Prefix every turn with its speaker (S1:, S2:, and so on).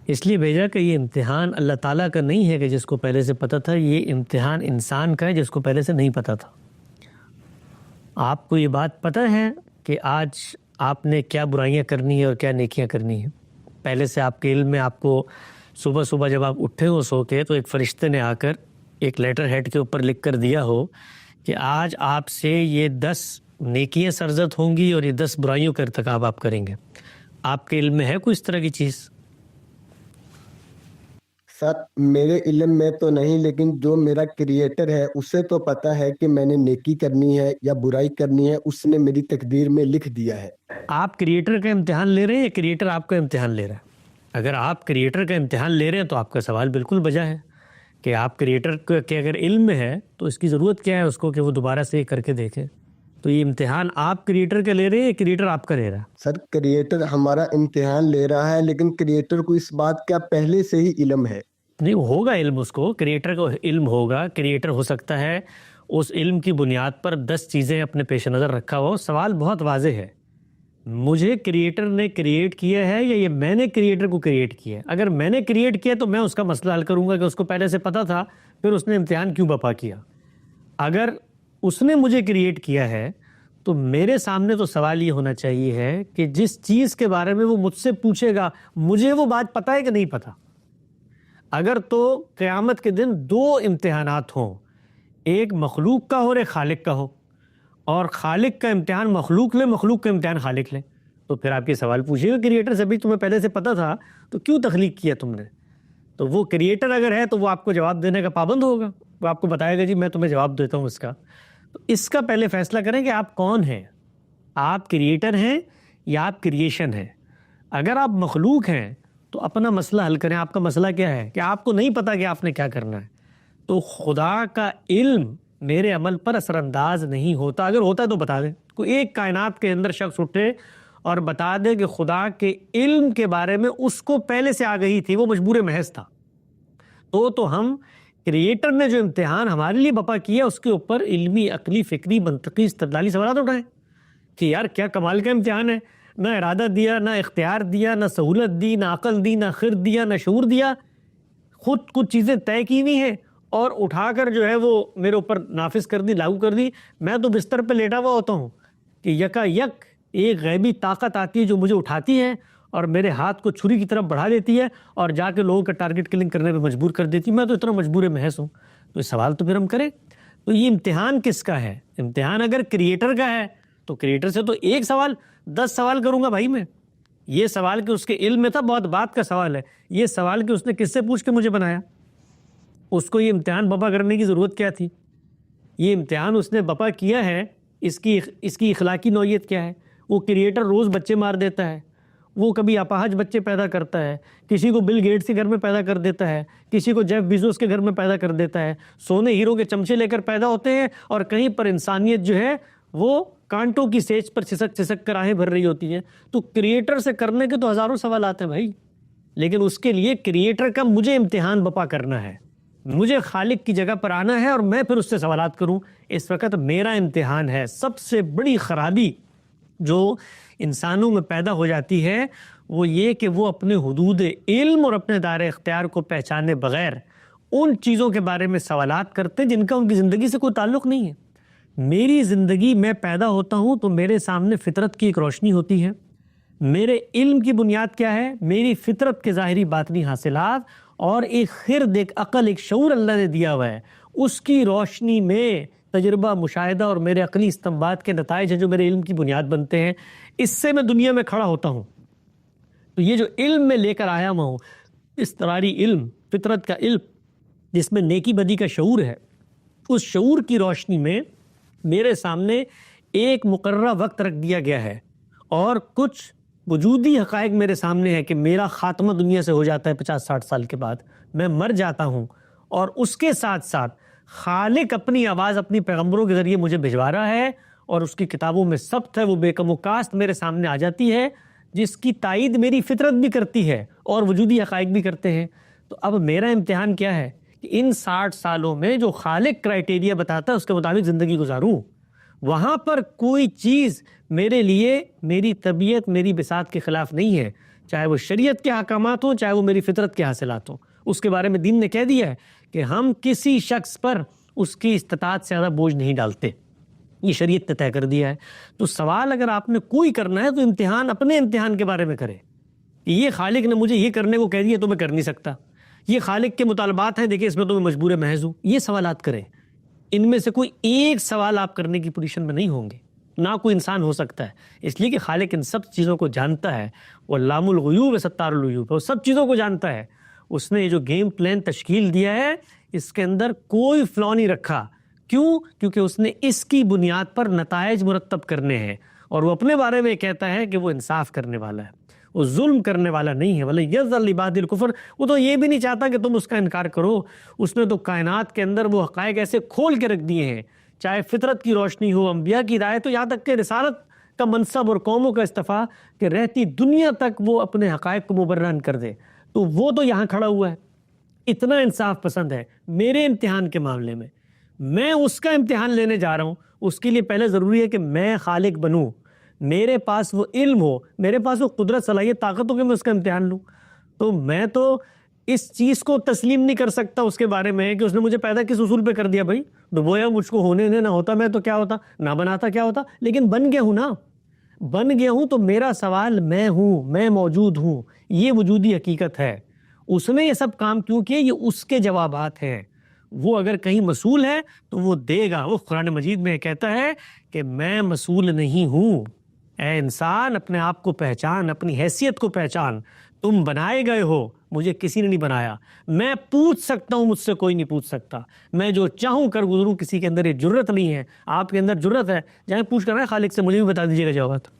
S1: اس لیے بھیجا کہ یہ امتحان اللہ تعالیٰ کا نہیں ہے کہ جس کو پہلے سے پتہ تھا، یہ امتحان انسان کا ہے جس کو پہلے سے نہیں پتہ تھا۔ آپ کو یہ بات پتہ ہے کہ آج آپ نے کیا برائیاں کرنی ہے اور کیا نیکیاں کرنی ہیں؟ پہلے سے آپ کے علم میں آپ کو صبح صبح جب آپ اٹھے ہو سو کے تو ایک فرشتے نے آ کر ایک لیٹر ہیڈ کے اوپر لکھ کر دیا ہو کہ آج آپ سے یہ 10 نیکیاں سرزد ہوں گی اور یہ 10 برائیوں کا ارتکاب آپ کریں گے۔ آپ کے علم میں ہے کوئی اس طرح کی چیز؟
S2: سر میرے علم میں تو نہیں، لیکن جو میرا کریٹر ہے اسے تو پتا ہے کہ میں نے نیکی کرنی ہے یا برائی کرنی ہے، اس نے میری تقدیر میں لکھ دیا ہے۔ آپ
S1: کریٹر کا امتحان لے رہے ہیں یا کریٹر آپ کا امتحان لے رہا ہے؟ اگر آپ کریٹر کا امتحان لے رہے ہیں تو آپ کا سوال بالکل بجا ہے کہ آپ کریٹر کے اگر علم میں ہے تو اس کی ضرورت کیا ہے اس کو کہ وہ دوبارہ سے کر کے دیکھے۔ تو یہ امتحان آپ کریٹر کا لے رہے ہیں یا کریٹر آپ کا لے رہا ہے؟
S2: سر کریٹر ہمارا امتحان لے رہا ہے، لیکن کریٹر کو اس بات کا پہلے سے ہی علم ہے۔
S1: نہیں ہوگا علم، اس کو کریٹر کو علم ہوگا۔ کریٹر ہو سکتا ہے اس علم کی بنیاد پر 10 چیزیں اپنے پیش نظر رکھا ہو۔ سوال بہت واضح ہے، مجھے کریٹر نے کریٹ کیا ہے یا یہ میں نے کریٹر کو کریٹ کیا ہے؟ اگر میں نے کریٹ کیا تو میں اس کا مسئلہ حل کروں گا کہ اس کو پہلے سے پتا تھا پھر اس نے امتحان کیوں بپا کیا۔ اگر اس نے مجھے کریٹ کیا ہے تو میرے سامنے تو سوال یہ ہونا چاہیے ہے کہ جس چیز کے بارے میں وہ مجھ سے پوچھے گا مجھے وہ بات پتہ ہے کہ نہیں پتہ۔ اگر تو قیامت کے دن 2 امتحانات ہوں، ایک مخلوق کا ہو اور ایک خالق کا ہو، اور خالق کا امتحان مخلوق لے، مخلوق کا امتحان خالق لے، تو پھر آپ کے سوال پوچھیے گا کریٹر سے بھی تمہیں پہلے سے پتہ تھا تو کیوں تخلیق کیا تم نے؟ تو وہ کریٹر اگر ہے تو وہ آپ کو جواب دینے کا پابند ہوگا، وہ آپ کو بتائے گا جی میں تمہیں جواب دیتا ہوں اس کا۔ تو اس کا پہلے فیصلہ کریں کہ آپ کون ہیں، آپ کریٹر ہیں یا آپ کریشن ہیں۔ اگر آپ مخلوق ہیں تو اپنا مسئلہ حل کریں۔ آپ کا مسئلہ کیا ہے کہ آپ کو نہیں پتا کہ آپ نے کیا کرنا ہے۔ تو خدا کا علم میرے عمل پر اثر انداز نہیں ہوتا، اگر ہوتا ہے تو بتا دیں۔ کوئی ایک کائنات کے اندر شخص اٹھے اور بتا دے کہ خدا کے علم کے بارے میں اس کو پہلے سے آگہی تھی، وہ مجبور محض تھا، تو ہم کریٹر نے جو امتحان ہمارے لیے بپا کیا اس کے اوپر علمی، عقلی، فکری، منطقی، استدلالی سوالات اٹھائیں کہ یار کیا کمال کا امتحان ہے، نہ ارادہ دیا، نہ اختیار دیا، نہ سہولت دی، نہ عقل دی، نہ خرد دیا، نہ شعور دیا، خود کچھ چیزیں طے کی ہوئی ہیں اور اٹھا کر جو ہے وہ میرے اوپر نافذ کر دی، لاگو کر دی۔ میں تو بستر پہ لیٹا ہوا ہوتا ہوں کہ یکا یک ایک غیبی طاقت آتی ہے جو مجھے اٹھاتی ہے اور میرے ہاتھ کو چھری کی طرف بڑھا دیتی ہے اور جا کے لوگوں کا ٹارگٹ کلنگ کرنے پہ مجبور کر دیتی ہے۔ میں تو اتنا مجبور محض ہوں۔ تو سوال تو پھر ہم کریں، تو یہ امتحان کس کا ہے؟ امتحان اگر کریٹر کا ہے تو کریٹر سے تو ایک سوال 10 سوال کروں گا بھائی میں۔ یہ سوال کہ اس کے علم میں تھا بہت بات کا سوال ہے، یہ سوال کہ اس نے کس سے پوچھ کے مجھے بنایا، اس کو یہ امتحان بپا کرنے کی ضرورت کیا تھی؟ یہ امتحان اس نے بپا کیا ہے، اس کی اخلاقی نوعیت کیا ہے؟ وہ کریٹر روز بچے مار دیتا ہے، وہ کبھی اپاہج بچے پیدا کرتا ہے، کسی کو بل گیٹس کے گھر میں پیدا کر دیتا ہے، کسی کو جیف بیزوس کے گھر میں پیدا کر دیتا ہے، سونے ہیرو کے چمچے لے کر پیدا ہوتے ہیں اور کہیں پر انسانیت جو ہے وہ کانٹوں کی سیج پر چھسک کر آہیں بھر رہی ہوتی ہیں۔ تو کریٹر سے کرنے کے تو ہزاروں سوالات ہیں بھائی، لیکن اس کے لیے کریٹر کا مجھے امتحان بپا کرنا ہے، مجھے خالق کی جگہ پر آنا ہے اور میں پھر اس سے سوالات کروں۔ اس وقت میرا امتحان ہے۔ سب سے بڑی خرابی جو انسانوں میں پیدا ہو جاتی ہے وہ یہ کہ وہ اپنے حدود علم اور اپنے دائرہ اختیار کو پہچانے بغیر ان چیزوں کے بارے میں سوالات کرتے ہیں جن کا ان کی زندگی سے کوئی تعلق نہیں ہے۔ میری زندگی میں پیدا ہوتا ہوں تو میرے سامنے فطرت کی ایک روشنی ہوتی ہے۔ میرے علم کی بنیاد کیا ہے؟ میری فطرت کے ظاہری باطنی حاصلات اور ایک خرد، ایک عقل، ایک شعور اللہ نے دیا ہوا ہے، اس کی روشنی میں تجربہ، مشاہدہ اور میرے عقلی استنباط کے نتائج ہیں جو میرے علم کی بنیاد بنتے ہیں۔ اس سے میں دنیا میں کھڑا ہوتا ہوں۔ تو یہ جو علم میں لے کر آیا ہوں، اضطراری علم، فطرت کا علم جس میں نیکی بدی کا شعور ہے، اس شعور کی روشنی میں میرے سامنے ایک مقررہ وقت رکھ دیا گیا ہے اور کچھ وجودی حقائق میرے سامنے ہے کہ میرا خاتمہ دنیا سے ہو جاتا ہے 50-60 سال کے بعد، میں مر جاتا ہوں، اور اس کے ساتھ ساتھ خالق اپنی آواز اپنی پیغمبروں کے ذریعے مجھے بھجوا رہا ہے اور اس کی کتابوں میں ثبت ہے، وہ بے کم و کاست میرے سامنے آ جاتی ہے جس کی تائید میری فطرت بھی کرتی ہے اور وجودی حقائق بھی کرتے ہیں۔ تو اب میرا امتحان کیا ہے کہ ان 60 سالوں میں جو خالق کرائٹیریا بتاتا ہے اس کے مطابق زندگی گزاروں۔ وہاں پر کوئی چیز میرے لیے، میری طبیعت، میری بساط کے خلاف نہیں ہے۔ چاہے وہ شریعت کے احکامات ہوں چاہے وہ میری فطرت کے حاصلات ہوں، اس کے بارے میں دین نے کہہ دیا ہے کہ ہم کسی شخص پر اس کی استطاعت سے زیادہ بوجھ نہیں ڈالتے، یہ شریعت نے طے کر دیا ہے۔ تو سوال اگر آپ نے کوئی کرنا ہے تو امتحان اپنے امتحان کے بارے میں کرے کہ یہ خالق نے مجھے یہ کرنے کو کہہ دیا تو میں کر نہیں سکتا، یہ خالق کے مطالبات ہیں دیکھیں اس میں تو میں مجبور محض ہوں، یہ سوالات کریں۔ ان میں سے کوئی ایک سوال آپ کرنے کی پوزیشن میں نہیں ہوں گے، نہ کوئی انسان ہو سکتا ہے، اس لیے کہ خالق ان سب چیزوں کو جانتا ہے، وہ علام الغیوب ہے، ستار العیوب ہے، وہ سب چیزوں کو جانتا ہے۔ اس نے یہ جو گیم پلان تشکیل دیا ہے اس کے اندر کوئی فلا نہیں رکھا، کیوں؟ کیونکہ اس نے اس کی بنیاد پر نتائج مرتب کرنے ہیں، اور وہ اپنے بارے میں کہتا ہے کہ وہ انصاف کرنے والا ہے، وہ ظلم کرنے والا نہیں ہے۔ وَلَن يَرْضَى لِعِبَادِهِ الْكُفْرَ، وہ تو یہ بھی نہیں چاہتا کہ تم اس کا انکار کرو۔ اس نے تو کائنات کے اندر وہ حقائق ایسے کھول کے رکھ دیے ہیں، چاہے فطرت کی روشنی ہو، انبیاء کی ہدایت ہو، یہاں تک کہ رسالت کا منصب اور قوموں کا استفاء، کہ رہتی دنیا تک وہ اپنے حقائق کو مبرہن کر دے۔ تو وہ تو یہاں کھڑا ہوا ہے، اتنا انصاف پسند ہے۔ میرے امتحان کے معاملے میں میں اس کا امتحان لینے جا رہا ہوں، اس کے لیے پہلے ضروری ہے کہ میں خالق بنوں، میرے پاس وہ علم ہو، میرے پاس وہ قدرت، صلاحیت، طاقت ہو کہ میں اس کا امتحان لوں۔ تو میں تو اس چیز کو تسلیم نہیں کر سکتا اس کے بارے میں کہ اس نے مجھے پیدا کس اصول پہ کر دیا۔ بھائی تو وہ مجھ کو ہونے نہ ہوتا میں تو کیا ہوتا، نہ بناتا کیا ہوتا، لیکن بن گیا ہوں نا، بن گیا ہوں تو میرا سوال میں ہوں، میں موجود ہوں، یہ وجودی حقیقت ہے۔ اس نے یہ سب کام کیوں کیے، یہ اس کے جوابات ہیں۔ وہ اگر کہیں مسئول ہے تو وہ دے گا۔ وہ قرآن مجید میں کہتا ہے کہ میں مسئول نہیں ہوں، اے انسان اپنے آپ کو پہچان، اپنی حیثیت کو پہچان، تم بنائے گئے ہو، مجھے کسی نے نہیں بنایا، میں پوچھ سکتا ہوں، مجھ سے کوئی نہیں پوچھ سکتا، میں جو چاہوں کر گزروں، کسی کے اندر یہ جرت نہیں ہے۔ آپ کے اندر جرت ہے، جائیں پوچھ کر رہے ہیں خالق سے، مجھے بھی بتا دیجیے گا جوابات۔